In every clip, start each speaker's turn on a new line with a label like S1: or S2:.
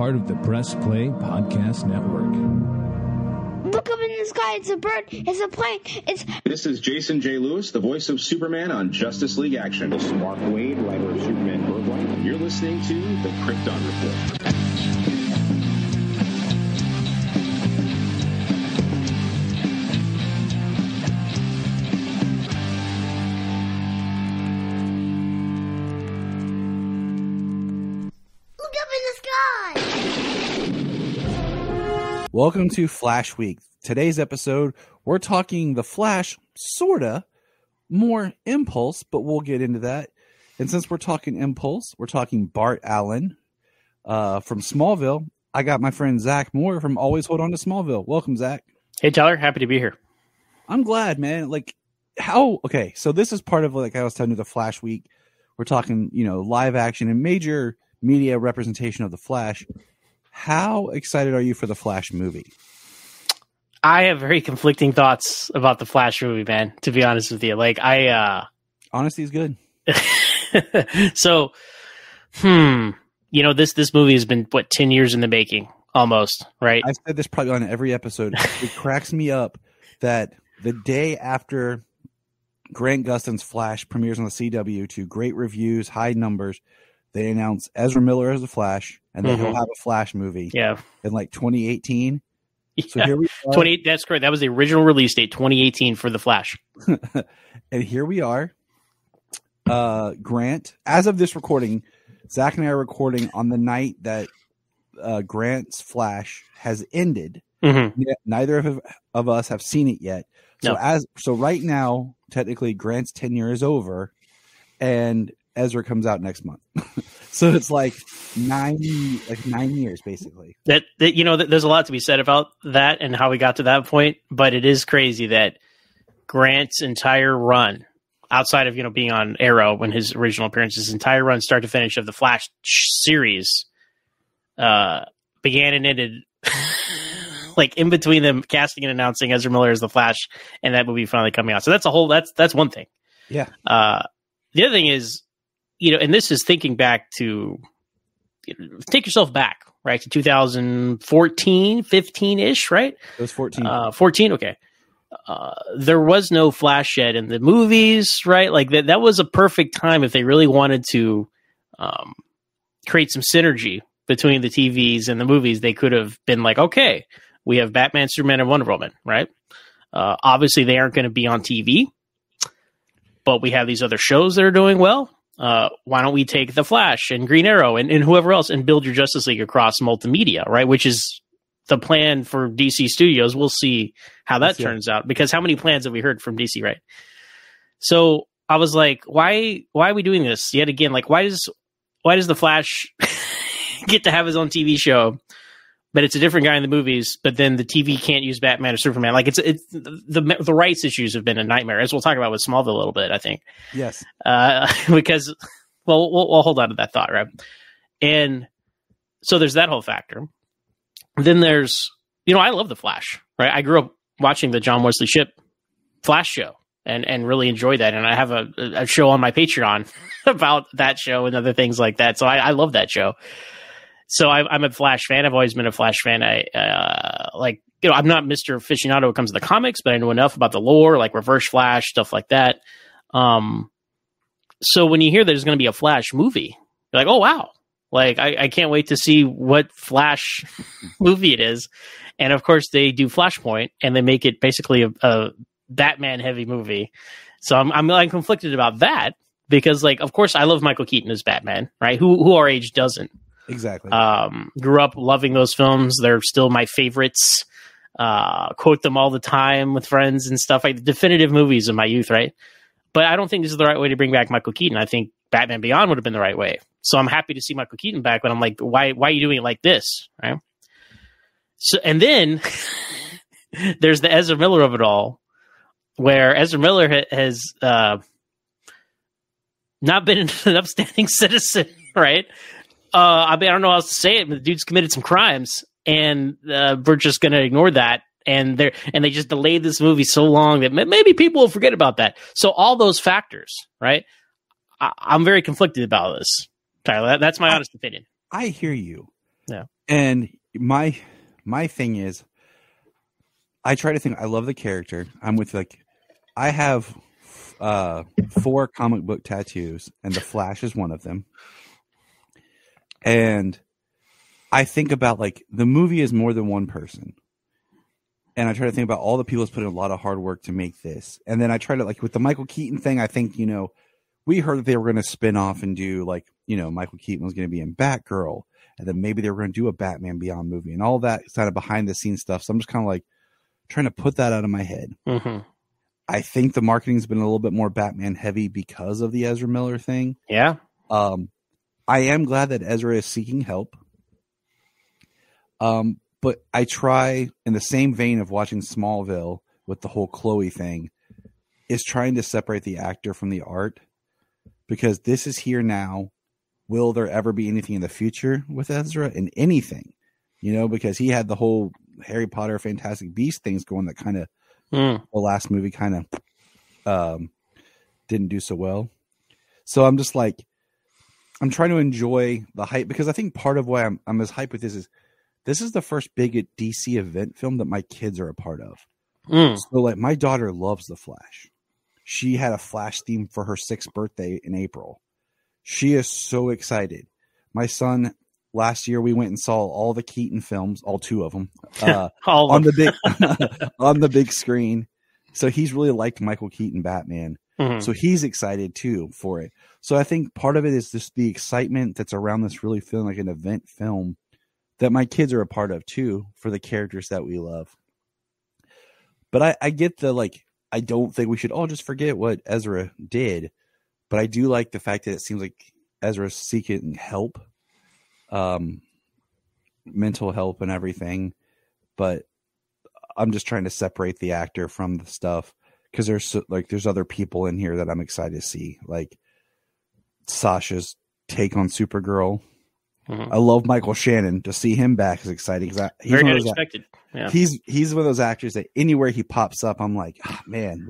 S1: part of the Press Play Podcast Network.
S2: Look up in the sky. It's a bird. It's a plane.
S3: This is Jason J. Lewis, the voice of Superman on Justice League Action. This is Mark Wade, writer of Superman Birthright. You're listening to the Krypton Report.
S4: Welcome to Flash Week. Today's episode, we're talking The Flash, sorta, more Impulse, but we'll get into that. And since we're talking Impulse, we're talking Bart Allen from Smallville. I got my friend Zach Moore from Always Hold On to Smallville. Welcome, Zach.
S5: Hey, Tyler. Happy to be here.
S4: I'm glad, man. Okay, so this is part of, like I was telling you, the Flash Week. We're talking, live action and major media representation of The Flash. How excited are you for the Flash movie?
S5: I have very conflicting thoughts about the Flash movie, man, to be honest with you.
S4: Honesty is good.
S5: So, this movie has been, 10 years in the making, almost, right?
S4: I've said this probably on every episode. It cracks me up that the day after Grant Gustin's Flash premieres on the CW to great reviews, high numbers, they announce Ezra Miller as the Flash, and then he'll have a Flash movie.
S5: Yeah,
S4: in 2018.
S5: Yeah.
S4: So here we are.
S5: 28. That's correct. That was the original release date, 2018 for the Flash.
S4: And here we are. Grant, as of this recording, Zach and I are recording on the night that Grant's Flash has ended.
S5: Mm-hmm.
S4: Neither of us have seen it yet. So
S5: No.
S4: Right now, technically, Grant's tenure is over, and Ezra comes out next month. So it's like 9 years basically.
S5: There's a lot to be said about that and how we got to that point, but it is crazy that Grant's entire run, outside of being on Arrow when his original appearance, his entire run start to finish of the Flash series began and ended in between them casting and announcing Ezra Miller as the Flash and that movie finally coming out. So that's one thing.
S4: Yeah.
S5: The other thing is, and this is thinking back to, take yourself back, right, to 2014, 15-ish, right?
S4: It was 14.
S5: 14, okay. There was no Flash yet in the movies, right? That was a perfect time if they really wanted to create some synergy between the TVs and the movies. They could have been like, okay, we have Batman, Superman, and Wonder Woman, right? Obviously, they aren't going to be on TV, but we have these other shows that are doing well. Why don't we take the Flash and Green Arrow and whoever else and build your Justice League across multimedia, right? Which is the plan for DC Studios. We'll see how that turns out, because how many plans have we heard from DC, right? So I was like, why are we doing this yet again? Why does the Flash get to have his own TV show, but it's a different guy in the movies, but then the TV can't use Batman or Superman? It's the rights issues have been a nightmare, as we'll talk about with Smallville a little bit, I think.
S4: Yes.
S5: Because, we'll hold on to that thought, right? And so there's that whole factor. Then there's, I love the Flash, right? I grew up watching the John Wesley Shipp Flash show and really enjoy that. And I have a show on my Patreon about that show and other things like that. So I love that show. So I'm a Flash fan. I've always been a Flash fan. I'm not Mr. Aficionado when it comes to the comics, but I know enough about the lore, like Reverse Flash, stuff like that. So when you hear there's going to be a Flash movie, you're like, oh, wow. I can't wait to see what Flash movie it is. And of course they do Flashpoint and they make it basically a Batman heavy movie. So I'm conflicted about that because of course I love Michael Keaton as Batman, right? Who our age doesn't?
S4: Exactly.
S5: Grew up loving those films. They're still my favorites. Quote them all the time with friends and stuff, like the definitive movies of my youth, right? But I don't think this is the right way to bring back Michael Keaton. I think Batman Beyond would have been the right way. So I'm happy to see Michael Keaton back, but I'm like, why are you doing it like this, right? So, and then there's the Ezra Miller of it all, where Ezra Miller has not been an upstanding citizen, right? I don't know how else to say it, but the dude's committed some crimes, and we're just going to ignore that. And they just delayed this movie so long that maybe people will forget about that. So all those factors, right? I'm very conflicted about this, Tyler. That's my honest opinion.
S4: I hear you.
S5: Yeah.
S4: And my thing is, I try to think. I love the character. I'm with I have 4 comic book tattoos, and the Flash is one of them. And I think about the movie is more than one person. And I try to think about all the people who's put in a lot of hard work to make this. And then I try to with the Michael Keaton thing, I think, we heard that they were going to spin off and do Michael Keaton was going to be in Batgirl. And then maybe they were going to do a Batman Beyond movie and all that kind of behind the scenes stuff. So I'm just kind of trying to put that out of my head.
S5: Mm-hmm.
S4: I think the marketing's been a little bit more Batman heavy because of the Ezra Miller thing.
S5: Yeah.
S4: I am glad that Ezra is seeking help. But I try, in the same vein of watching Smallville with the whole Chloe thing, is trying to separate the actor from the art, because this is here now. Will there ever be anything in the future with Ezra in anything? Because he had the whole Harry Potter Fantastic Beasts things going that kind of the last movie kind of didn't do so well. So I'm just I'm trying to enjoy the hype, because I think part of why I'm as hyped with this is the first big DC event film that my kids are a part of. So my daughter loves the Flash. She had a Flash theme for her 6th birthday in April. She is so excited. My son, last year we went and saw all the Keaton films, all 2 of them, on the big screen. So he's really liked Michael Keaton Batman. Mm-hmm. So he's excited too for it. So I think part of it is just the excitement that's around this really feeling like an event film that my kids are a part of too, for the characters that we love. But I get the I don't think we should all just forget what Ezra did, but I do like the fact that it seems like Ezra's seeking help, mental help and everything. But I'm just trying to separate the actor from the stuff, because there's other people in here that I'm excited to see, like Sasha's take on Supergirl. Mm-hmm. I love Michael Shannon. To see him back is exciting, because he's
S5: very unexpected. Yeah.
S4: He's one of those actors that anywhere he pops up, I'm like, man,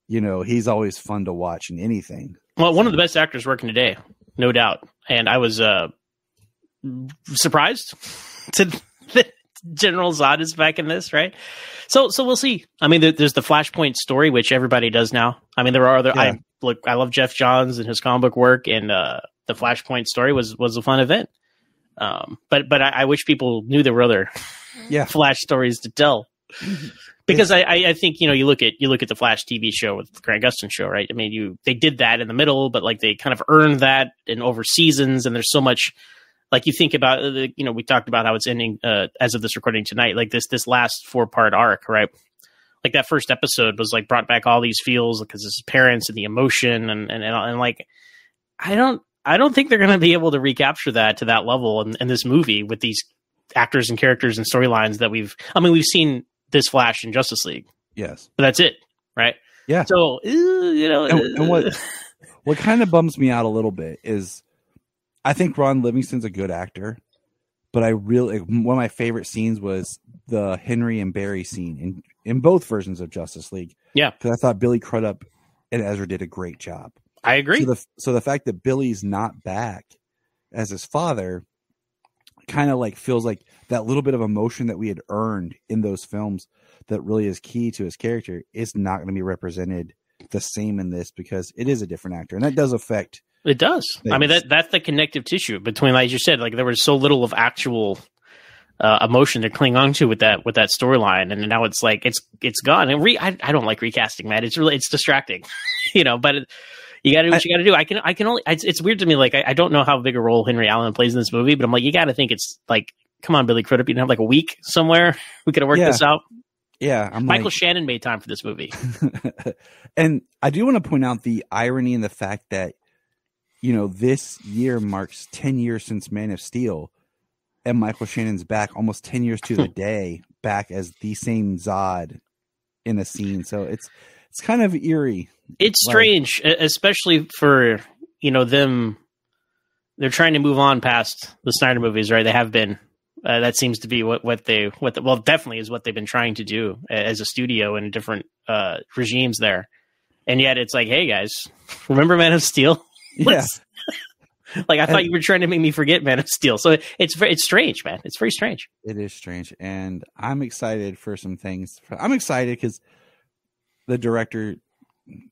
S4: he's always fun to watch in anything.
S5: Well, one of the best actors working today, no doubt. And I was surprised that General Zod is back in this, right? So we'll see. I mean, there's the Flashpoint story, which everybody does now. I mean, there are other. Yeah. I love Jeff Johns and his comic book work, and the Flashpoint story was a fun event. But I wish people knew there were other Flash stories to tell, because I think you look at the Flash TV show with the Grant Gustin show, right? I mean, they did that in the middle, but they kind of earned that in over seasons, and there's so much. You think about we talked about how it's ending as of this recording tonight, this last 4-part arc, right? That first episode was brought back all these feels because his parents and the emotion and I don't think they're going to be able to recapture that to that level in this movie with these actors and characters and storylines that we've seen this Flash in Justice League.
S4: Yes.
S5: But that's it. Right.
S4: Yeah.
S5: So,
S4: and what kind of bums me out a little bit is I think Ron Livingston's a good actor, but I really, one of my favorite scenes was the Henry and Barry scene in both versions of Justice League.
S5: Yeah.
S4: Because I thought Billy Crudup and Ezra did a great job.
S5: I agree.
S4: So the fact that Billy's not back as his father kind of feels like that little bit of emotion that we had earned in those films that really is key to his character is not going to be represented the same in this, because it is a different actor, and that does affect.
S5: It does.
S4: things.
S5: I mean, that's the connective tissue between, like you said, there was so little of actual emotion to cling on to with that storyline, and now it's it's gone. And I don't like recasting, man. It's distracting, but. You got to do what you got to do. I can only. It's weird to me. I don't know how big a role Henry Allen plays in this movie, but I'm you got to think it's come on, Billy Crudup, you have a week somewhere. We could have worked this out.
S4: Yeah,
S5: Michael Shannon made time for this movie.
S4: And I do want to point out the irony in the fact that this year marks 10 years since Man of Steel, and Michael Shannon's back almost 10 years to the day, back as the same Zod in a scene. So it's kind of eerie.
S5: It's strange, especially for them. They're trying to move on past the Snyder movies, right? They have been. That seems to be what definitely is what they've been trying to do as a studio in different regimes there. And yet it's hey guys, remember Man of Steel?
S4: Yeah.
S5: Like I thought you were trying to make me forget Man of Steel. So it's strange, man. It's very strange.
S4: It is strange, and I'm excited for some things. I'm excited because the director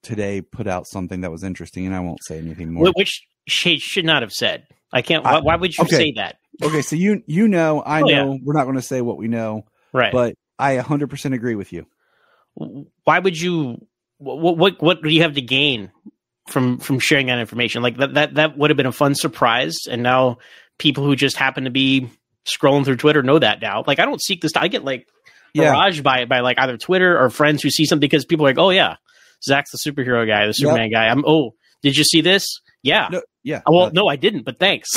S4: today put out something that was interesting, and I won't say anything more.
S5: Which she should not have said. I can't. Why would you say that?
S4: Okay, so I know yeah. We're not going to say what we know,
S5: right?
S4: But I 100% agree with you.
S5: Why would you? What do you have to gain from sharing that information? Like that would have been a fun surprise, and now people who just happen to be scrolling through Twitter know that now. Like I don't seek this. I get like barraged by like either Twitter or friends who see something because people are like, oh yeah, Zach's the superhero guy, the Superman guy. Did you see this? Yeah.
S4: No, yeah.
S5: Well, no, I didn't, but thanks.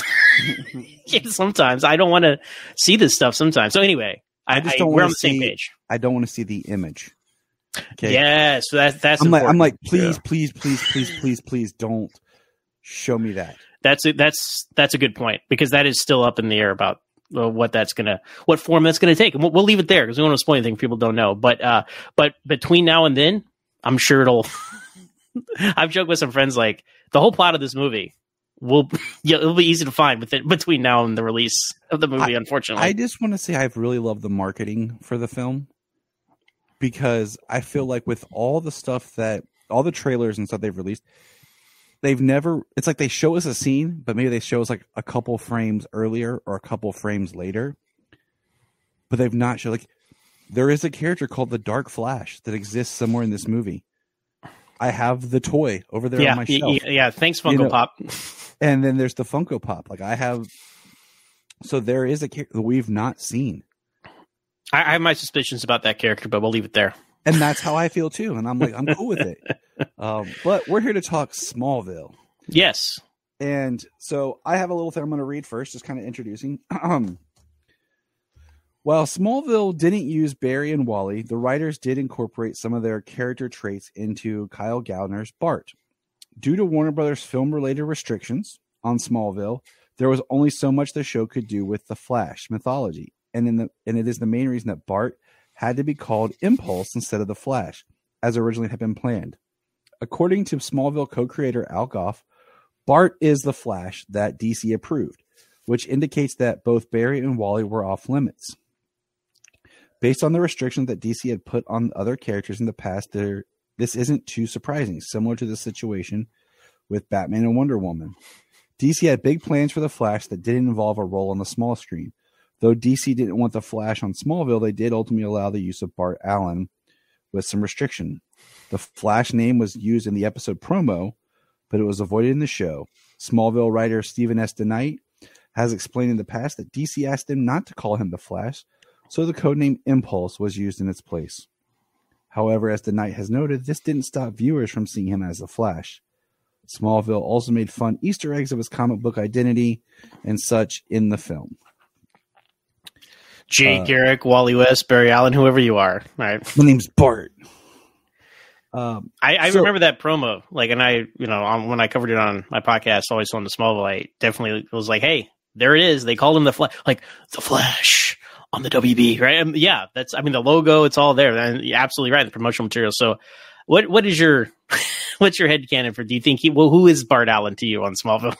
S5: Sometimes I don't want to see this stuff sometimes. So anyway, I just don't we're on the same page.
S4: I don't want to see the image.
S5: Okay. Yeah. So that's
S4: I'm like, please don't show me that.
S5: That's a good point because that is still up in the air about what form that's gonna take, and we'll leave it there because we don't want to spoil anything people don't know. But between now and then, I'm sure it'll. I've joked with some friends like the whole plot of this movie it'll be easy to find between now and the release of the movie. Unfortunately,
S4: I just want to say I've really loved the marketing for the film because I feel like with all the stuff all the trailers and stuff they've released, it's like they show us a scene, but maybe they show us like a couple frames earlier or a couple frames later, but they've not shown like there is a character called the Dark Flash that exists somewhere in this movie. I have the toy over there on my shelf.
S5: Yeah, thanks, Funko Pop.
S4: And then there's the Funko Pop. Like I have, so there is a character that we've not seen.
S5: I have my suspicions about that character, but we'll leave it there.
S4: And that's how I feel too. And I'm like, I'm cool with it. But we're here to talk Smallville.
S5: Yes.
S4: And so I have a little thing I'm going to read first, just kind of introducing. While Smallville didn't use Barry and Wally, the writers did incorporate some of their character traits into Kyle Gallner's Bart. Due to Warner Brothers film-related restrictions on Smallville, there was only so much the show could do with the Flash mythology, and it is the main reason that Bart had to be called Impulse instead of the Flash, as originally had been planned. According to Smallville co-creator Al Goff, Bart is the Flash that DC approved, which indicates that both Barry and Wally were off limits. Based on the restrictions that DC had put on other characters in the past, this isn't too surprising, similar to the situation with Batman and Wonder Woman. DC had big plans for the Flash that didn't involve a role on the small screen. Though DC didn't want the Flash on Smallville, they did ultimately allow the use of Bart Allen with some restriction. The Flash name was used in the episode promo, but it was avoided in the show. Smallville writer Stephen S. DeKnight has explained in the past that DC asked him not to call him the Flash, so the codename Impulse was used in its place. However, as DeKnight has noted, this didn't stop viewers from seeing him as the Flash. Smallville also made fun Easter eggs of his comic book identity and such in the film.
S5: Jake, Eric, Wally West, Barry Allen, whoever you are. Right.
S4: My name's Bart.
S5: I remember that promo. Like, and when I covered it on my podcast, always on the Smallville, I definitely was like, hey, there it is. They called him the Flash, like the Flash on the WB, right? And yeah, the logo, it's all there. And you're absolutely right. The promotional material. So what is your, what's your headcanon for, do you think who is Bart Allen to you on Smallville?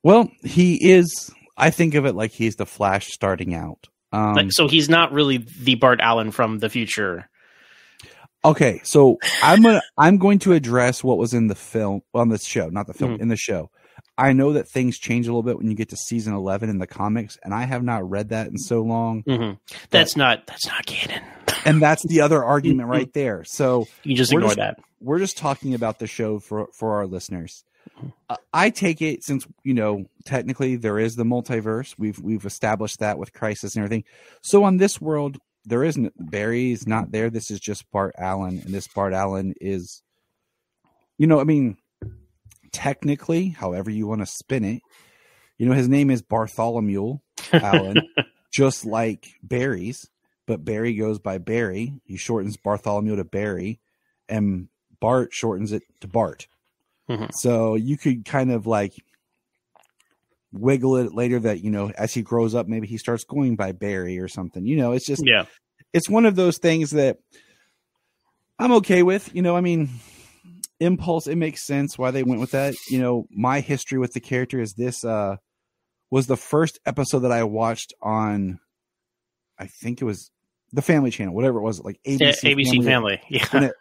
S4: Well, he is, I think of it like he's the Flash starting out.
S5: So he's not really the Bart Allen from the future.
S4: Okay, so I'm going to address what was in the film on the show, not the film, in the show. I know that things change a little bit when you get to season 11 in the comics, and I have not read that in so long.
S5: Mm-hmm. That's not canon,
S4: and that's the other argument right there. So
S5: you just ignore that.
S4: We're just talking about the show for our listeners. I take it, since technically there is the multiverse. We've established that with Crisis and everything. So on this world, there isn't, Barry's not there. This is just Bart Allen, and this Bart Allen is, technically, however you want to spin it, his name is Bartholomew Allen, just like Barry's, but Barry goes by Barry. He shortens Bartholomew to Barry, and Bart shortens it to Bart. Mm-hmm. So you could kind of like wiggle it later that, as he grows up, maybe he starts going by Barry or something. It's just, it's one of those things that I'm okay with. Impulse, it makes sense why they went with that. You know, my history with the character is this was the first episode that I watched on, I think it was the Family Channel, whatever it was, like
S5: ABC Family. Yeah.
S4: When it,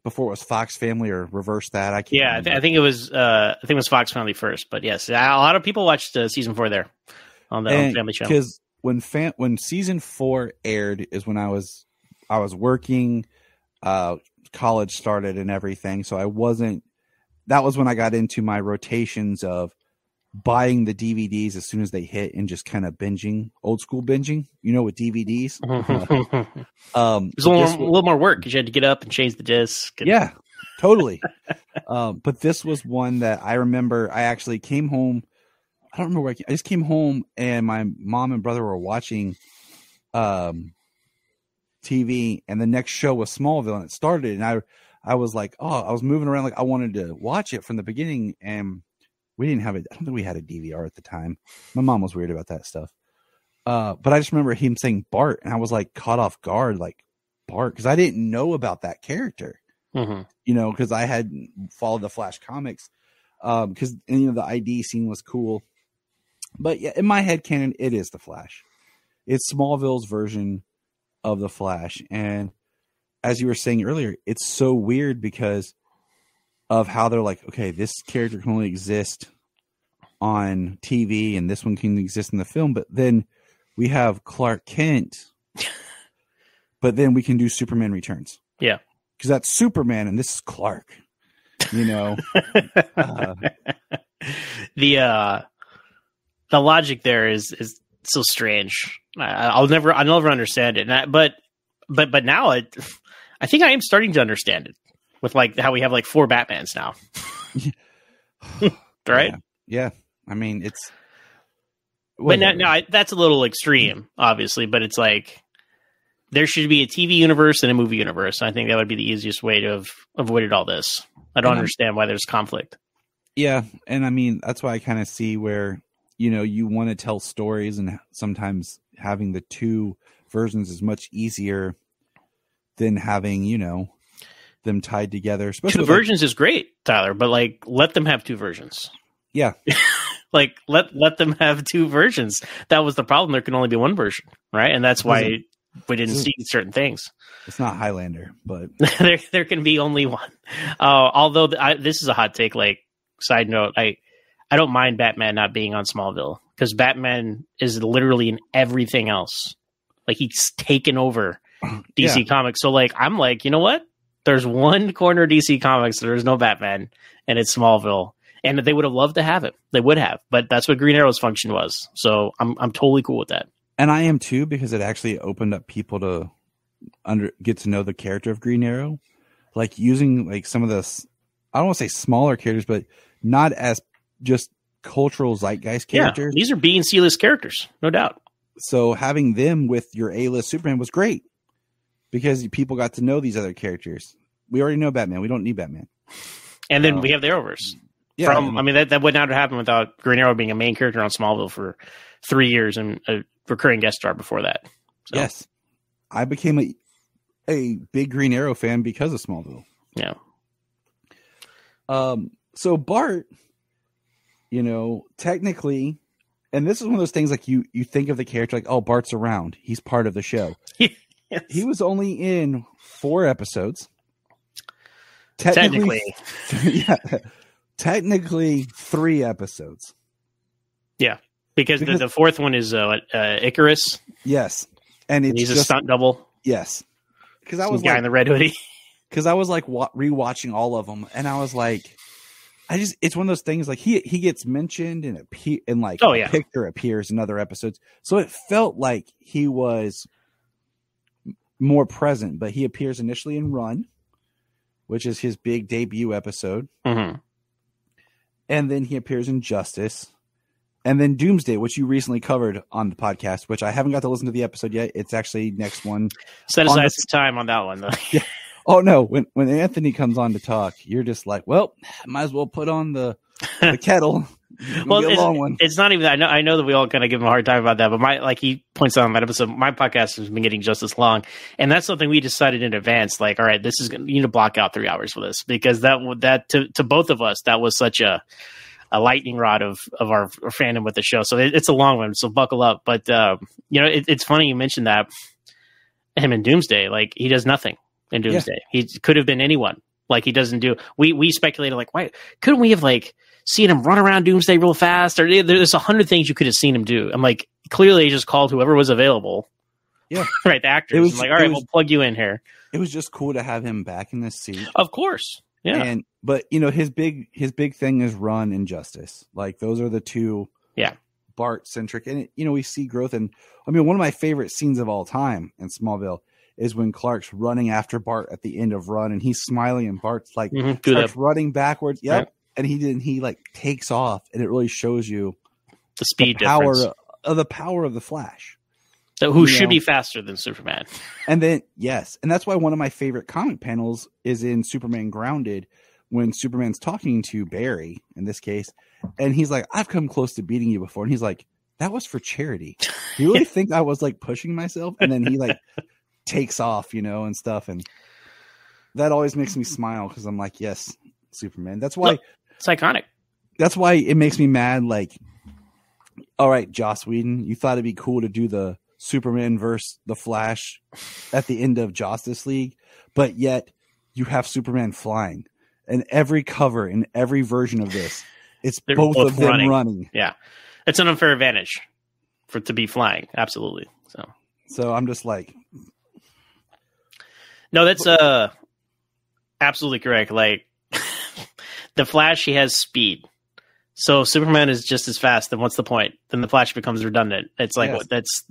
S4: before it was Fox Family or reverse that. I can't.
S5: Yeah, I think it was. I think it was Fox Family first, but yes, a lot of people watched season 4 there on the Family Channel.
S4: Because when season 4 aired is when I was working, college started and everything, so I wasn't. That was when I got into my rotations of buying the DVDs as soon as they hit and just kind of binging, old school binging, you know, with DVDs.
S5: It was a little more work because you had to get up and change the disc.
S4: Yeah, totally. But this was one that I remember. I actually came home. I don't remember where I just came home and my mom and brother were watching TV, and the next show was Smallville, and it started, and I was like, oh, I was moving around like I wanted to watch it from the beginning, and we didn't have it. I don't think we had a DVR at the time. My mom was weird about that stuff. But I just remember him saying Bart, and I was like caught off guard, like Bart, because I didn't know about that character. You know, because I had followed the Flash comics. Because you know the ID scene was cool. But yeah, in my head canon, it is the Flash. It's Smallville's version of the Flash, and as you were saying earlier, it's so weird because of how they're like, okay, this character can only exist on TV and this one can exist in the film, but then we have Clark Kent, but then we can do Superman Returns.
S5: Yeah.
S4: Because that's Superman and this is Clark, you know?
S5: The logic there is so strange. I'll never understand it. But now I think I am starting to understand it. With like how we have like 4 Batmans now, right?
S4: Yeah. I mean, it's.
S5: But now that's a little extreme, obviously. But it's like there should be a TV universe and a movie universe. I think that would be the easiest way to have avoided all this. I don't understand why there's conflict.
S4: Yeah, and I mean that's why I kind of see where you want to tell stories, and sometimes having the 2 versions is much easier than having them tied together. Especially
S5: 2 versions is great, Tyler, but like let them have 2 versions.
S4: Yeah.
S5: Like let them have 2 versions. That was the problem. There can only be 1 version, right? And that's why we didn't see certain things.
S4: It's not Highlander, but
S5: there can be only 1. Although this is a hot take. Like side note, I don't mind Batman not being on Smallville because Batman is literally in everything else. Like he's taken over DC Comics. So like I'm like, you know what? There's one corner of DC Comics there's no Batman, and it's Smallville. And they would have loved to have it. They would have, but that's what Green Arrow's function was. So I'm totally cool with that.
S4: And I am too, because it actually opened up people to get to know the character of Green Arrow, like using like some of the, I don't want to say smaller characters, but not as just cultural zeitgeist characters.
S5: Yeah, these are B and C list characters, no doubt.
S4: So having them with your A-list Superman was great because people got to know these other characters. We already know Batman. We don't need Batman.
S5: And then we have the Arrowverse.
S4: Yeah,
S5: I mean, that would not have happened without Green Arrow being a main character on Smallville for 3 years and a recurring guest star before that. So.
S4: Yes. I became a big Green Arrow fan because of Smallville.
S5: Yeah.
S4: So Bart, technically, and this is one of those things like you think of the character like, oh, Bart's around. He's part of the show.
S5: Yes.
S4: He was only in 4 episodes.
S5: Technically.
S4: Yeah. Technically 3 episodes.
S5: Yeah. Because the 4th one is Icarus.
S4: Yes. And
S5: he's a stunt double.
S4: Yes. Because I was
S5: guy in the red hoodie.
S4: Because I was like rewatching all of them, and I was like, it's one of those things like he gets mentioned and a picture appears in other episodes, so it felt like he was more present. But he appears initially in Run, which is his big debut episode,
S5: and
S4: then he appears in Justice. And then Doomsday, which you recently covered on the podcast, which I haven't got to listen to the episode yet. It's actually next one.
S5: Set aside some time on that one, though.
S4: Yeah. Oh, no. When Anthony comes on to talk, you're just like, well, might as well put on the kettle
S5: Well,
S4: a long one.
S5: it's not even that. I know that we all kind of give him a hard time about that, but he points out on that episode, my podcast has been getting just as long, and that's something we decided in advance. Like, all right, you need to block out 3 hours for this, because that to both of us, that was such a lightning rod of our fandom with the show. So it's a long one, so buckle up. But it's funny you mentioned that him in Doomsday, like he does nothing in Doomsday. Yeah. He could have been anyone. Like he doesn't do. We speculated like, why couldn't we have like seen him run around Doomsday real fast? Or there's 100 things you could have seen him do. I'm like, clearly he just called whoever was available. Yeah, right. The actors. I'm like, all right, we'll plug you in here.
S4: It was just cool to have him back in this seat.
S5: Of course, yeah.
S4: But his big thing is Run and Justice. Like those are the two.
S5: Yeah.
S4: Bart centric, and we see growth. And I mean, one of my favorite scenes of all time in Smallville is when Clark's running after Bart at the end of Run, and he's smiling, and Bart's like starts running backwards. Yep. And he like takes off, and it really shows you
S5: the speed
S4: difference. The power of the Flash.
S5: So who should be faster than Superman.
S4: And then and that's why one of my favorite comic panels is in Superman Grounded, when Superman's talking to Barry in this case, and he's like, I've come close to beating you before, and he's like, that was for charity. Do you really think I was like pushing myself? And then he like takes off, and stuff, and that always makes me smile, because I'm like, yes, Superman. That's why
S5: it's iconic.
S4: That's why it makes me mad. Like, all right, Joss Whedon, you thought it'd be cool to do the Superman versus the Flash at the end of Justice League, but yet you have Superman flying, and every cover in every version of this, it's both of them running.
S5: Yeah, it's an unfair advantage to be flying. Absolutely.
S4: So I'm just like,
S5: no, that's absolutely correct. Like the Flash, he has speed. So Superman is just as fast. Then what's the point? Then the Flash becomes redundant. It's like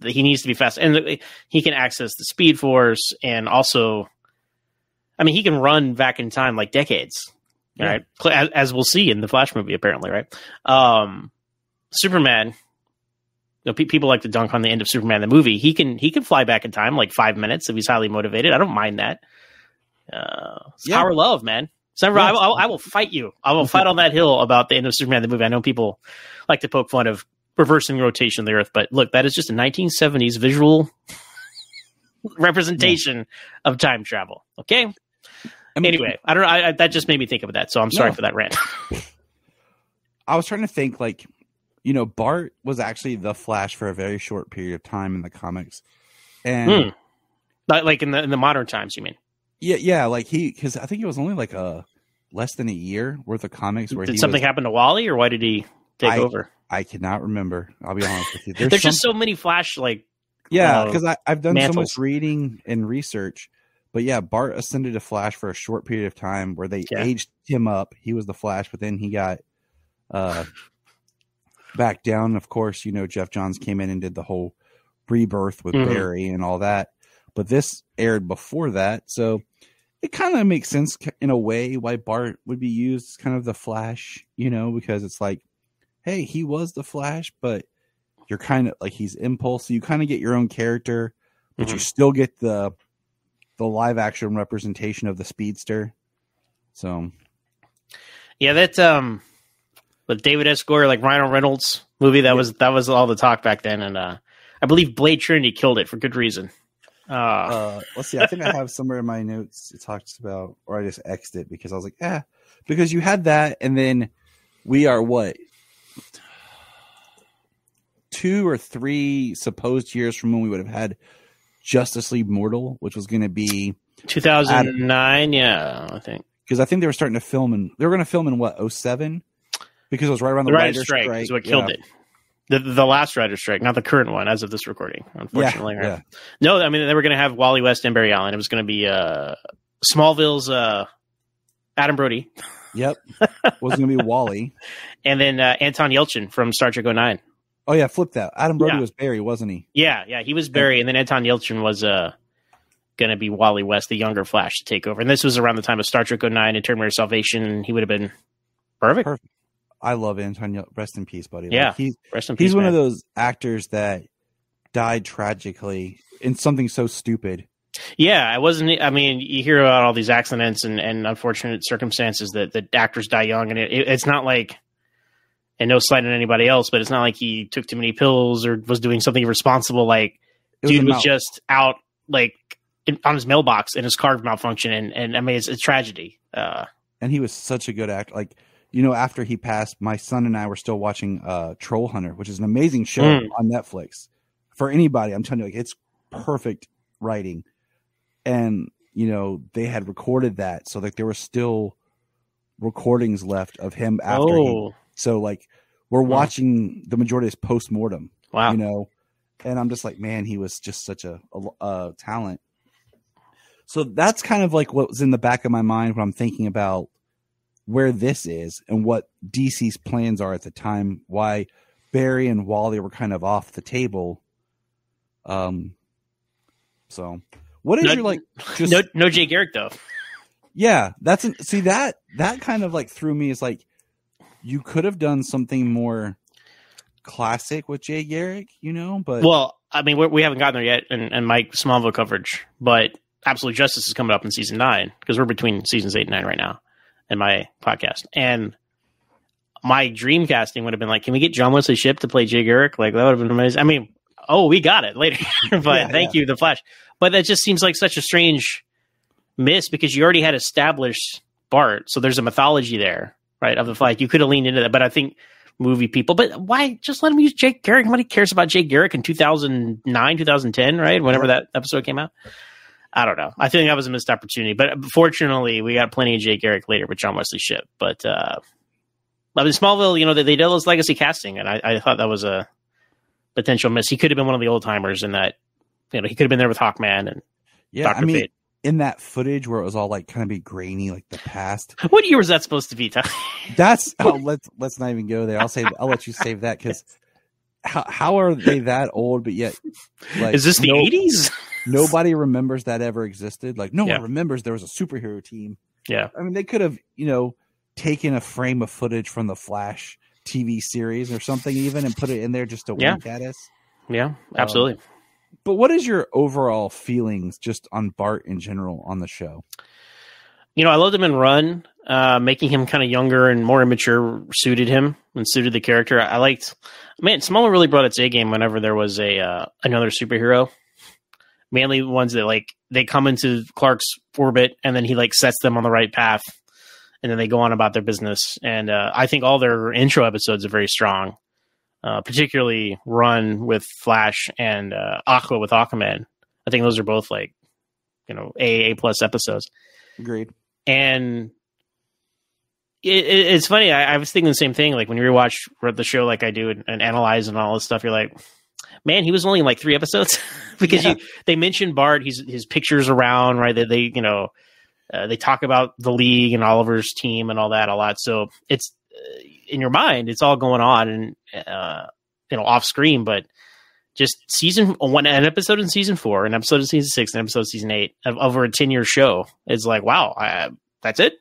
S5: he needs to be fast, and he can access the Speed Force, and also, I mean, he can run back in time like decades, right? As we'll see in the Flash movie, apparently, right? Superman. People like to dunk on the end of Superman the movie. He can fly back in time like 5 minutes if he's highly motivated. I don't mind that. It's power of love, man. So I will fight you. I will fight on that hill about the end of Superman the movie. I know people like to poke fun of reversing rotation of the Earth, but look, that is just a 1970s visual representation of time travel. Okay. Anyway, I don't know. That just made me think of that. So I'm sorry for that rant.
S4: I was trying to think, like, Bart was actually the Flash for a very short period of time in the comics, and
S5: like in the modern times, you mean?
S4: Yeah, like because I think it was only like less than a year worth of comics where
S5: did something happen to Wally, or why did he take over?
S4: I cannot remember. I'll be honest with you.
S5: There's just so many Flash
S4: because I've done
S5: mantles.
S4: So much reading and research, but Bart ascended to Flash for a short period of time where they aged him up. He was the Flash, but then he got back down. Of course, Jeff Johns came in and did the whole rebirth with Barry and all that. But this aired before that, so it kind of makes sense in a way why Bart would be used as kind of the Flash, because it's like, hey, he was the Flash, but you're kind of like he's Impulse, so you kind of get your own character, but you still get the live action representation of the Speedster. So,
S5: yeah, that with David S. Goyer, like Ryan Reynolds movie, that was all the talk back then, and I believe Blade Trinity killed it for good reason.
S4: Let's see. I think I have somewhere in my notes it talks about, or I just X'd it because I was like, because you had that, and then we are 2 or 3 supposed years from when we would have had Justice League Mortal, which was going to be
S5: 2009. I think
S4: because I think they were starting to film they were going to film in 07 because it was right around the
S5: writer's strike is what killed it. The last writer's strike, not the current one, as of this recording, unfortunately.
S4: Yeah, yeah.
S5: No, I mean, they were going to have Wally West and Barry Allen. It was going to be Smallville's Adam Brody.
S4: Yep. Was going to be Wally.
S5: And then Anton Yelchin from Star Trek 09.
S4: Oh, yeah, flip that. Adam Brody was Barry, wasn't he?
S5: Yeah, he was Barry, and then Anton Yelchin was going to be Wally West, the younger Flash, to take over. And this was around the time of Star Trek 09 and Terminator Salvation, and he would have been perfect.
S4: I love Anton. Rest in peace, buddy.
S5: Yeah, rest in peace.
S4: He's one of those actors that died tragically in something so stupid.
S5: Yeah, it wasn't. I mean, you hear about all these accidents and unfortunate circumstances that actors die young, and it's not like and no slight on anybody else, but it's not like he took too many pills or was doing something irresponsible. Like, dude was just out like on his mailbox and his car malfunctioned, and I mean, it's a tragedy.
S4: And he was such a good actor. Like, after he passed, my son and I were still watching Troll Hunter, which is an amazing show on Netflix. For anybody, I'm telling you, like, it's perfect writing. And, they had recorded that. So, like, there were still recordings left of him after so, like, we're watching the majority of his post-mortem.
S5: Wow.
S4: And I'm just like, man, he was just such a talent. So that's kind of like what was in the back of my mind when I'm thinking about where this is and what DC's plans are at the time, why Barry and Wally were kind of off the table. So what is your like? Just,
S5: no Jay Garrick though.
S4: Yeah, that kind of like threw me. Is like you could have done something more classic with Jay Garrick, but
S5: well, I mean, we haven't gotten there yet in my Smallville coverage, but Absolute Justice is coming up in season 9 because we're between seasons 8 and 9 right now in my podcast. And my dream casting would have been like, can we get John Wesley Shipp to play Jay Garrick? Like, that would have been amazing. I mean, we got it later, but thank you, The Flash. But that just seems like such a strange miss because you already had established Bart. So there's a mythology there, right? Of the Flash. You could have leaned into that, but I think movie people, but why just let him use Jay Garrick? Nobody cares about Jay Garrick in 2009, 2010, right? Whenever that episode came out. I don't know. I think that was a missed opportunity, but fortunately, we got plenty of Jay Garrick later with John Wesley Shipp. But I mean, Smallville, they did those legacy casting, and I thought that was a potential miss. He could have been one of the old timers in that. He could have been there with Hawkman and Dr. Fate.
S4: In that footage where it was all like kind of be grainy, like the past.
S5: What year was that supposed to be?
S4: Let's not even go there. I'll let you save that because how are they that old? But yet, like,
S5: is this the 80s?
S4: Nobody remembers that ever existed. Like, no one remembers there was a superhero team.
S5: Yeah.
S4: I mean, they could have, taken a frame of footage from the Flash TV series or something even and put it in there just to wink at us.
S5: Yeah, absolutely.
S4: But what is your overall feelings just on Bart in general on the show?
S5: I loved him in Run. Making him kind of younger and more immature suited him and suited the character. I liked, Smallville really brought its A game whenever there was another superhero. Mainly ones that like they come into Clark's orbit and then he like sets them on the right path and then they go on about their business. And I think all their intro episodes are very strong, particularly Run with Flash and Aqua with Aquaman. I think those are both like, A plus episodes.
S4: Agreed.
S5: And it's funny. I was thinking the same thing. Like when you rewatch the show, like I do and analyze and all this stuff, you're like, man, he was only in like 3 episodes because they mentioned Bart. His pictures around, right? They talk about the league and Oliver's team and all that a lot. So it's in your mind, it's all going on and off screen, but just an episode in season 4, an episode in season 6, an episode in season 8 of over a 10-year show. It's like, wow, that's it.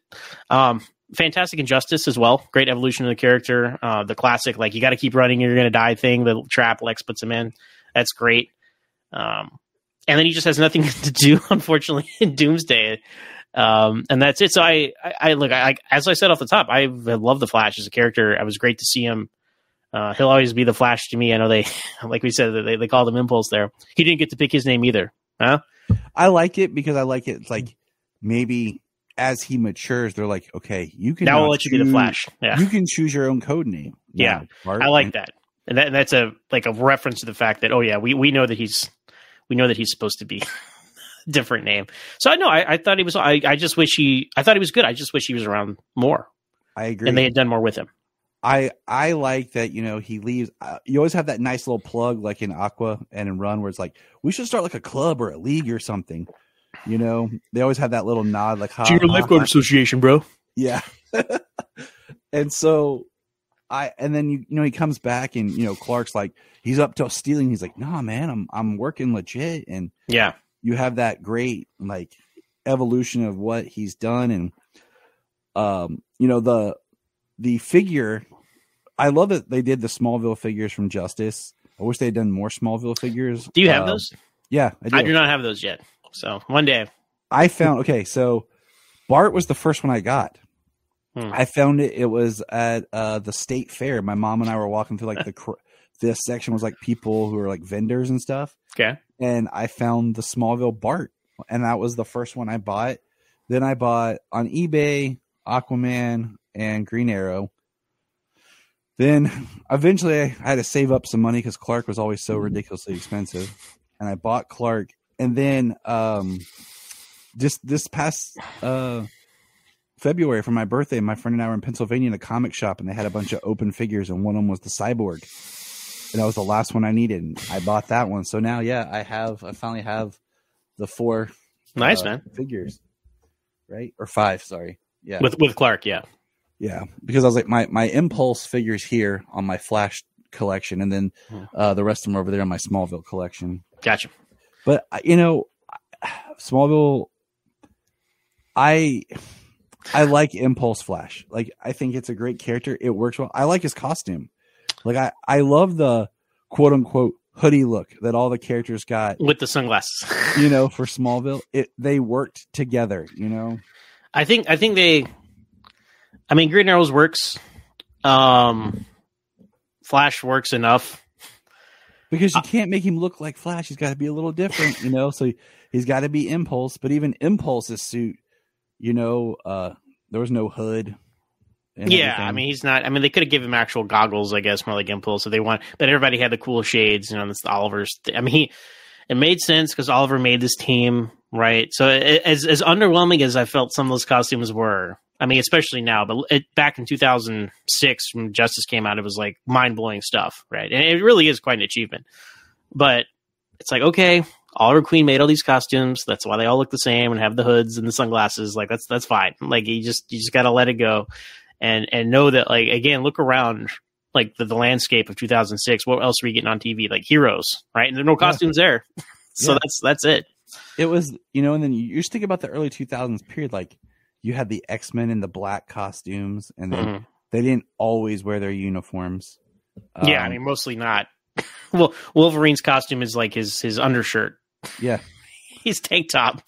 S5: Fantastic Injustice as well. Great evolution of the character. The classic, like, you got to keep running, you're going to die thing. The trap Lex puts him in. That's great. And then he just has nothing to do, unfortunately, in Doomsday. And that's it. So I look, as I said off the top, I love the Flash as a character. It was great to see him. He'll always be the Flash to me. I know they, like we said, they called him Impulse there. He didn't get to pick his name either. Huh?
S4: I like it because I like it. It's like maybe as he matures, they're like, okay, you can
S5: now we'll let you be the Flash. Yeah.
S4: You can choose your own code name.
S5: Yeah. Bart, I like that. And that's a reference to the fact that, we know that he's supposed to be a different name. So I know, I thought he was, I thought he was good. I just wish he was around more.
S4: I agree.
S5: And they had done more with him.
S4: I like that, he leaves. You always have that nice little plug like in Aqua and in Run where it's like, we should start like a club or a league or something. They always have that little nod like
S5: Junior Lifeguard Association, bro.
S4: Yeah. And so and then he comes back and Clark's like, he's up to stealing. He's like, nah, man, I'm working legit. And
S5: yeah,
S4: you have that great like evolution of what he's done. And the figure, I love that they did the Smallville figures from Justice. I wish they had done more Smallville figures.
S5: Do you have those?
S4: Yeah,
S5: I do not have those yet. So one day
S4: I found, so Bart was the first one I got. I found it. It was at the state fair. My mom and I were walking through like this section was like people who were like vendors and stuff.
S5: Okay.
S4: And I found the Smallville Bart, and that was the first one I bought. Then I bought on eBay Aquaman and Green Arrow. Then eventually I had to save up some money because Clark was always so ridiculously expensive, and I bought Clark. And then just this past February for my birthday, my friend and I were in Pennsylvania in a comic shop, and they had a bunch of open figures, and one of them was the Cyborg. And that was the last one I needed. And I bought that one. So now, yeah, I finally have the 4
S5: nice man
S4: figures, right? Or 5, sorry. Yeah.
S5: With Clark, yeah.
S4: Yeah. Because I was like, my Impulse figures here on my Flash collection, and then the rest of them are over there on my Smallville collection.
S5: Gotcha.
S4: But, Smallville, I like Impulse Flash. Like, I think it's a great character. It works well. I like his costume. Like, I love the quote unquote hoodie look that all the characters got
S5: with the sunglasses,
S4: for Smallville. They worked together,
S5: I think Green Arrow's works. Flash works enough.
S4: Because you can't make him look like Flash. He's got to be a little different, so he's got to be Impulse, but even Impulse's suit, there was no hood.
S5: Yeah,
S4: everything.
S5: he's not. They could have given him actual goggles, I guess, more like Impulse if they want. But everybody had the cool shades. That's the Oliver's. It made sense because Oliver made this team, right? So as underwhelming as I felt some of those costumes were, especially now, but back in 2006 when Justice came out, it was like mind blowing stuff, right? And it really is quite an achievement. But it's like, okay, Oliver Queen made all these costumes. That's why they all look the same and have the hoods and the sunglasses. Like that's fine. Like you just got to let it go. And know that, like, again, look around, like the landscape of 2006. What else are we getting on TV? Like Heroes, right? And there are no costumes there, so that's it.
S4: It was, and then you just think about the early 2000s period. Like you had the X-Men in the black costumes, and then they didn't always wear their uniforms.
S5: Mostly not. Well, Wolverine's costume is like his undershirt.
S4: Yeah,
S5: he's tank top.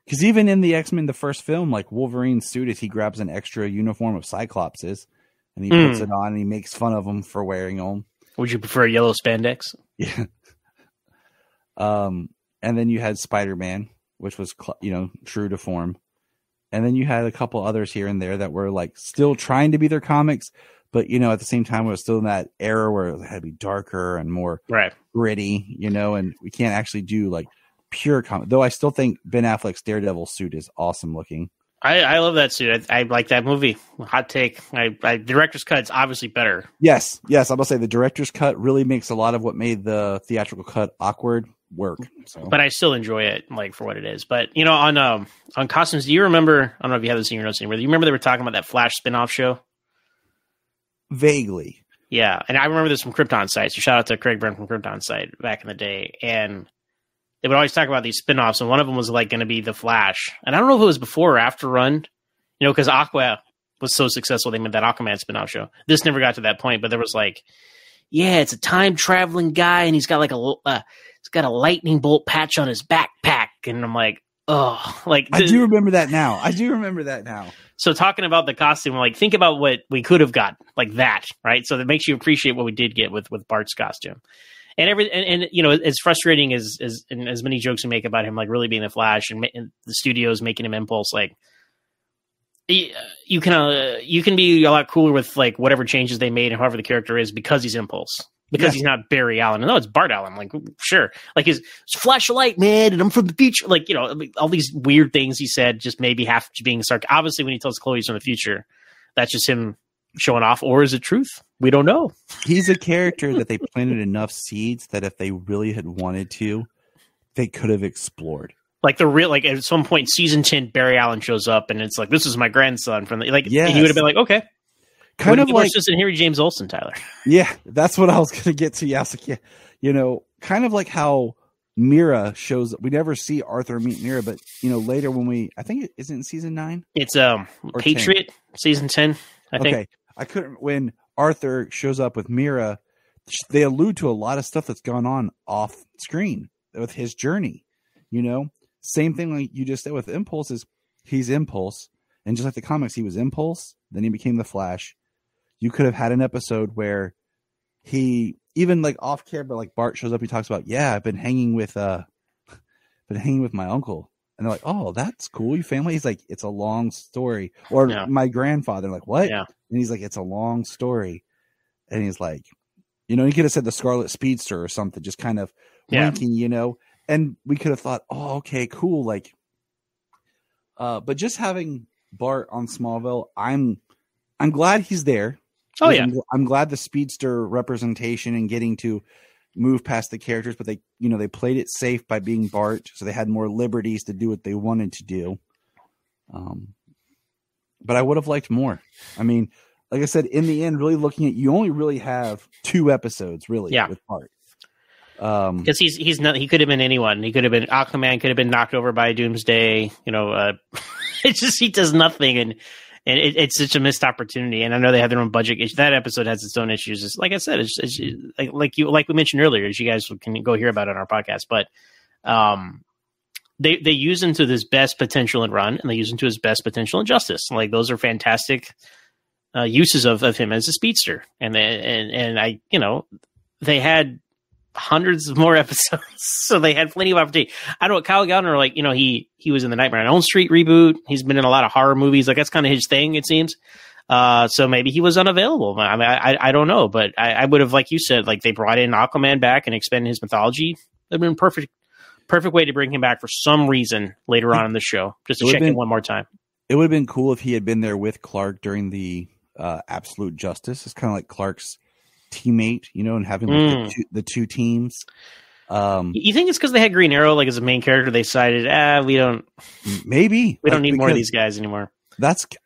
S4: Because even in the X-Men, the first film, like Wolverine's suit is he grabs an extra uniform of Cyclops's and he puts it on and he makes fun of them for wearing them.
S5: Would you prefer yellow spandex?
S4: Yeah. And then you had Spider-Man, which was, true to form. And then you had a couple others here and there that were like still trying to be their comics, but, at the same time, it was still in that era where it had to be darker and more gritty, and we can't actually do like pure comic, though I still think Ben Affleck's Daredevil suit is awesome looking.
S5: I love that suit. I like that movie. Hot take. Director's cut is obviously better.
S4: Yes. I'm gonna say the director's cut really makes a lot of what made the theatrical cut awkward work. So.
S5: But I still enjoy it, like for what it is. But on costumes, do you remember? I don't know if you have this in your notes anymore. Do you remember they were talking about that Flash spinoff show?
S4: Vaguely.
S5: Yeah, and I remember this from Krypton Site. So shout out to Craig Byrne from Krypton Site back in the day, and they would always talk about these spinoffs, and one of them was like going to be the Flash. And I don't know if it was before or after Run, because Aqua was so successful, they made that Aquaman spinoff show. This never got to that point, but there was like, it's a time traveling guy, and he's got like he's got a lightning bolt patch on his backpack, and I'm like, oh, like
S4: I do remember that now.
S5: So talking about the costume, like think about what we could have got, like that, right? So that makes you appreciate what we did get with Bart's costume. And as frustrating as many jokes we make about him, like really being the Flash and the studios making him Impulse, like you can be a lot cooler with like whatever changes they made and however the character is because he's Impulse, because he's not Barry Allen. No, it's Bart Allen. Like sure, like his flash of light, man, and I'm from the future. Like all these weird things he said, just maybe half being sarcastic. Obviously, when he tells Chloe he's from the future, that's just him showing off, or is it truth? We don't know.
S4: He's a character that they planted enough seeds that if they really had wanted to, they could have explored.
S5: Like at some point, season 10, Barry Allen shows up, and it's like, this is my grandson from and you would have been like, okay,
S4: kind of like
S5: just in Harry James Olsen, Tyler.
S4: Yeah, that's what I was going to get to. Yeah, kind of like how Mira shows up. We never see Arthur meet Mira, but later when I think it isn't in season 9.
S5: It's Patriot 10. Season 10. I think.
S4: Okay, I couldn't. When Arthur shows up with Mira, they allude to a lot of stuff that's gone on off screen with his journey. Same thing like you just said with Impulse is he's Impulse, And just like the comics, he was Impulse, then he became the Flash. You could have had an episode where he, even like off camera, like Bart shows up, he talks about, yeah, I've been hanging with my uncle. And they're like, oh, that's cool. Your family? He's like, it's a long story. Or my grandfather, like, what?
S5: Yeah.
S4: And he's like, it's a long story. And he's like, you know, he could have said the Scarlet Speedster or something, just kind of winking, you know. And we could have thought, oh, okay, cool. Like, but just having Bart on Smallville, I'm glad he's there.
S5: Oh yeah,
S4: I'm glad the Speedster representation and getting to move past the characters, but they played it safe by being Bart, so they had more liberties to do what they wanted to do. But I would have liked more. I mean, like I said, in the end, really looking at, you only really have 2 episodes really with Bart.
S5: Because he's not. He could have been anyone. He could have been Aquaman. Could have been knocked over by Doomsday. You know, it's just he does nothing, and it's such a missed opportunity. And I know they have their own budget. That episode has its own issues. It's, like I said, it's like we mentioned earlier, as you guys can go hear about it on our podcast. But they use him to his best potential in Run, and they use him to his best potential in Justice. Like those are fantastic uses of him as a speedster. And I, you know, they had hundreds of more episodes, so they had plenty of opportunity. I know Kyle Gallner, like, you know, he was in the Nightmare on Elm Street reboot. He's been in a lot of horror movies. Like that's kind of his thing, it seems. So maybe he was unavailable. I mean, I don't know, but I would have, like you said, like they brought in Aquaman back and expanded his mythology. It'd been perfect way to bring him back for some reason later on in the show, just to check in one more time. It
S4: would have been cool if he had been there with Clark during the Absolute Justice. It's kind of like Clark's teammate, you know, and having like the two teams.
S5: You think it's because they had Green Arrow like as a main character? They decided, we don't need more of these guys anymore.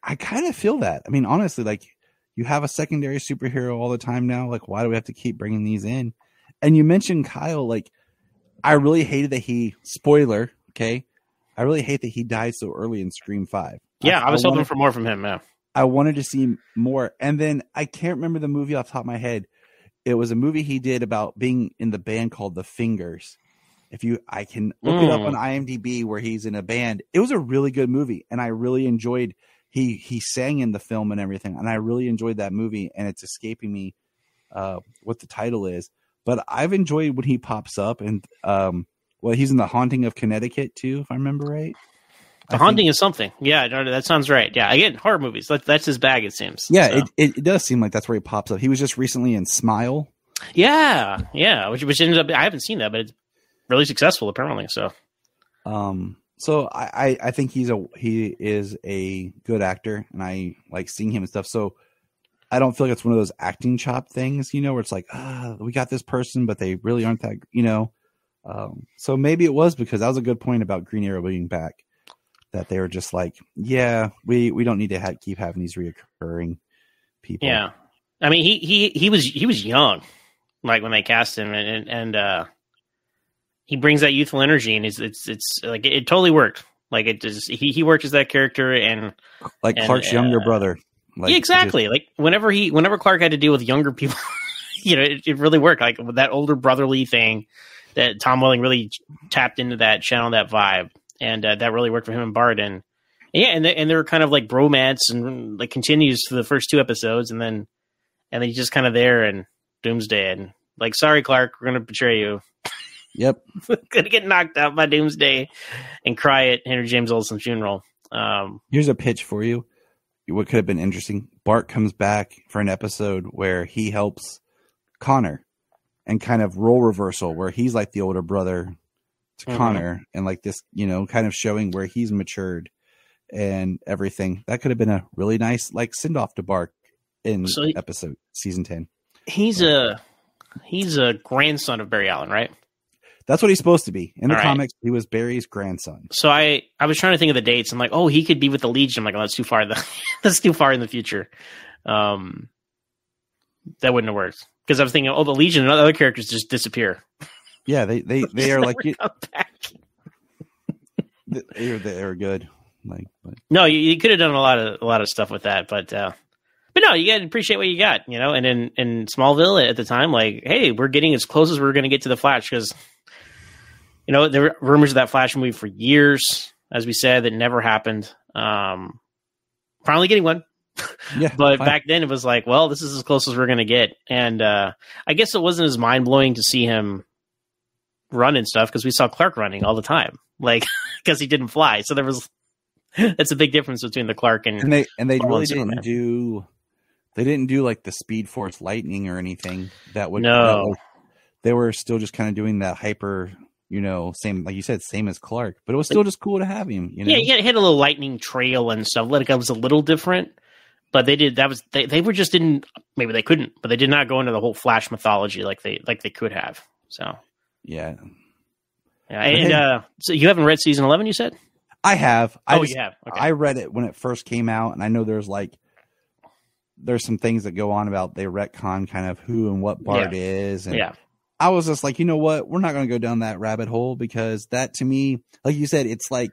S4: I kind of feel that. I mean, honestly, like you have a secondary superhero all the time now. Like, why do we have to keep bringing these in? And you mentioned Kyle. Like, I really hated that spoiler. Okay, I really hate that he died so early in Scream 5.
S5: Yeah, I was hoping for more from him. Yeah,
S4: I wanted to see more, and then I can't remember the movie off the top of my head. It was a movie he did about being in the band called The Fingers. I can look it up on IMDb where he's in a band. It was a really good movie, and I really enjoyed. He sang in the film and everything, and I really enjoyed that movie. And it's escaping me what the title is, but I've enjoyed when he pops up. And he's in The Haunting of Connecticut too, if I remember right.
S5: The Haunting is something. Yeah, that sounds right. Yeah, again, horror movies. That's his bag, it seems.
S4: Yeah, so. It does seem like that's where he pops up. He was just recently in Smile.
S5: Yeah, which ended up, I haven't seen that, but it's really successful apparently. So,
S4: so I think he is a good actor, and I like seeing him and stuff. So I don't feel like it's one of those acting chop things, you know, where it's like, we got this person, but they really aren't that, you know. So maybe it was because that was a good point about Green Arrow being back. That they were just like, yeah, we don't need to keep having these reoccurring people.
S5: Yeah, I mean, he was young, like when they cast him, and he brings that youthful energy, and it's like it totally worked. Like it just he worked as that character, and
S4: Clark's younger brother.
S5: Like, yeah, exactly. Like whenever Clark had to deal with younger people, you know, it really worked. Like with that older brotherly thing, that Tom Welling really tapped into that, channeled that vibe. And that really worked for him and Bart, and they're kind of like bromance, and like continues for the first 2 episodes, and then he's just kind of there, and Doomsday, and like, sorry Clark, we're gonna betray you.
S4: Yep,
S5: gonna get knocked out by Doomsday, and cry at Henry James Olsen's funeral.
S4: Here's a pitch for you. What could have been interesting: Bart comes back for an episode where he helps Connor, and kind of role reversal, where he's like the older brother to Connor, and like this, you know, kind of showing where he's matured and everything. That could have been a really nice like send off to Bart in episode season 10.
S5: He's a grandson of Barry Allen, right?
S4: That's what he's supposed to be in the comics. He was Barry's grandson.
S5: So I was trying to think of the dates. I'm like, oh, he could be with the Legion. I'm like, oh, that's too far. That's too far in the future. That wouldn't have worked, because I was thinking, oh, the Legion and other characters just disappear.
S4: Yeah, they are like they are good. Like, but.
S5: No, you could have done a lot of stuff with that, but no, you got to appreciate what you got, you know. And in Smallville at the time, like, hey, we're getting as close as we're going to get to the Flash, because you know there were rumors of that Flash movie for years, as we said, that never happened. finally getting one.
S4: Yeah,
S5: But
S4: fine.
S5: back then it was like, well, this is as close as we're going to get. And I guess it wasn't as mind blowing to see him run and stuff because we saw Clark running all the time, like because he didn't fly. So that's a big difference between the Clark and
S4: they
S5: Fallen
S4: really
S5: Superman.
S4: didn't do like the Speed Force Lightning or anything that would.
S5: No.
S4: They were still just kind of doing that hyper, same like you said, same as Clark, but it was still just cool to have him.
S5: Yeah, he had a little lightning trail and stuff. Like it was a little different. But they were just didn't, maybe they couldn't, but they did not go into the whole Flash mythology like they could have. So
S4: yeah.
S5: And so you haven't read season 11, you said?
S4: I have.
S5: You have. Okay.
S4: I read it when it first came out, and I know there's some things that go on about they retcon kind of who and what Bart is, and I was just like, you know what, we're not going to go down that rabbit hole because that to me, like you said, it's like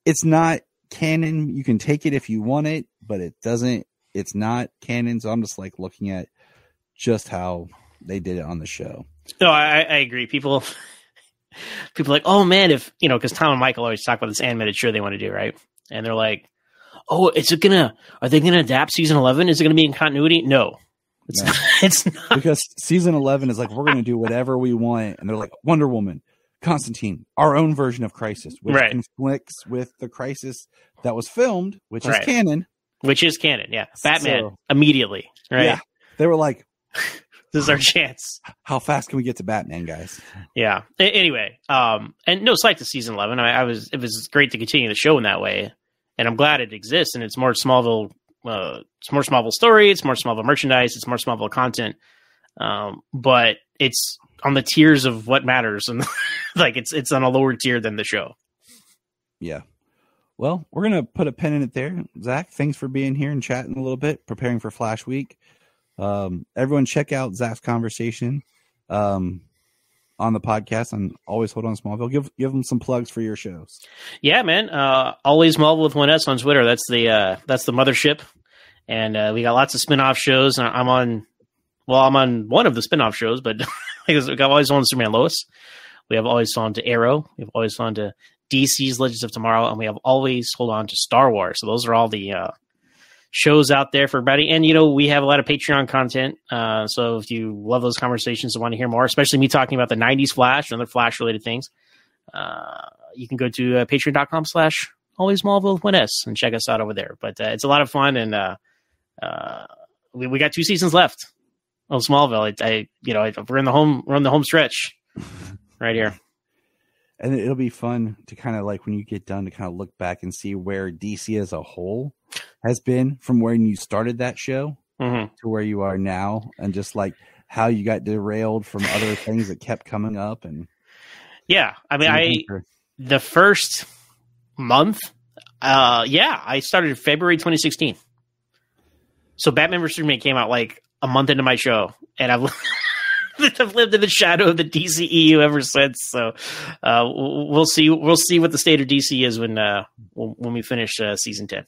S4: it's not canon. You can take it if you want it, but it's not canon. So I'm just like looking at just how they did it on the show.
S5: No, I agree. People are like, oh man, if because Tom and Michael always talk about this animated show they want to do, right? And they're like, oh, are they gonna adapt season 11? Is it gonna be in continuity? No. It's not.
S4: Because season 11 is like, we're going to do whatever we want. And they're like, Wonder Woman, Constantine, our own version of Crisis, which conflicts with the Crisis that was filmed, which is canon.
S5: Which is canon, yeah. Batman, immediately, right? Yeah.
S4: They were like,
S5: this is our chance.
S4: How fast can we get to Batman, guys?
S5: Yeah. Anyway, and no slight to season 11. It was great to continue the show in that way. And I'm glad it exists. And it's more Smallville. It's more Smallville story. It's more Smallville merchandise. It's more Smallville content. But it's on the tiers of what matters, and like it's on a lower tier than the show.
S4: Yeah. Well, we're gonna put a pin in it there. Zach, thanks for being here and chatting a little bit, preparing for Flash Week. Everyone, check out Zach's conversation on the podcast on Always Hold On Smallville. Give them some plugs for your shows.
S5: Yeah, man. Always Smallville with 1S on Twitter. That's the mothership. And we got lots of spin-off shows. I'm on one of the spin-off shows, but because we got Always on Superman Lois. We have Always on to Arrow. We have Always on to DC's Legends of Tomorrow, and we have Always Hold On to Star Wars. So those are all the shows out there for everybody. And, we have a lot of Patreon content. So if you love those conversations and want to hear more, especially me talking about the 90s Flash and other Flash-related things, you can go to patreon.com/Always Smallville with 1S and check us out over there. But it's a lot of fun, and we got 2 seasons left of Smallville. We're in the home stretch right here.
S4: And it'll be fun to kind of like when you get done to kind of look back and see where DC as a whole has been from when you started that show to where you are now, and just like how you got derailed from other things that kept coming up. And
S5: yeah, I mean, the first month, I started in February 2016. So Batman vs Superman came out like a month into my show, and I've lived in the shadow of the DCEU ever since. So we'll see what the state of DC is when we finish season 10.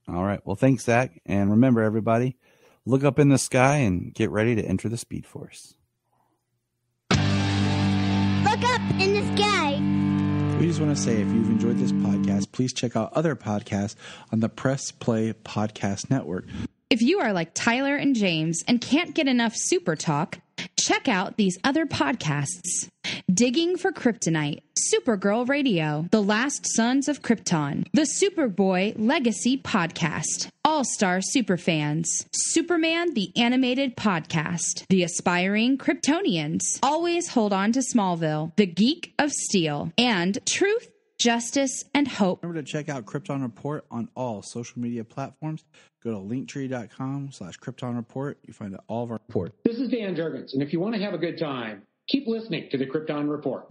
S4: All right. Well, thanks, Zach. And remember, everybody, look up in the sky and get ready to enter the Speed Force.
S2: Look up in the sky.
S6: We just want to say, if you've enjoyed this podcast, please check out other podcasts on the Press Play Podcast Network.
S7: If you are like Tyler and James and can't get enough super talk, check out these other podcasts. Digging for Kryptonite, Supergirl Radio, The Last Sons of Krypton, The Superboy Legacy Podcast, All-Star Superfans, Superman the Animated Podcast, The Aspiring Kryptonians, Always Hold On to Smallville, The Geek of Steel, and Truth, Justice, and Hope.
S6: Remember to check out Krypton Report on all social media platforms. Go to linktree.com/Krypton Report. You find all of our reports.
S8: This is Dan Jurgens, and if you want to have a good time, keep listening to the Krypton Report.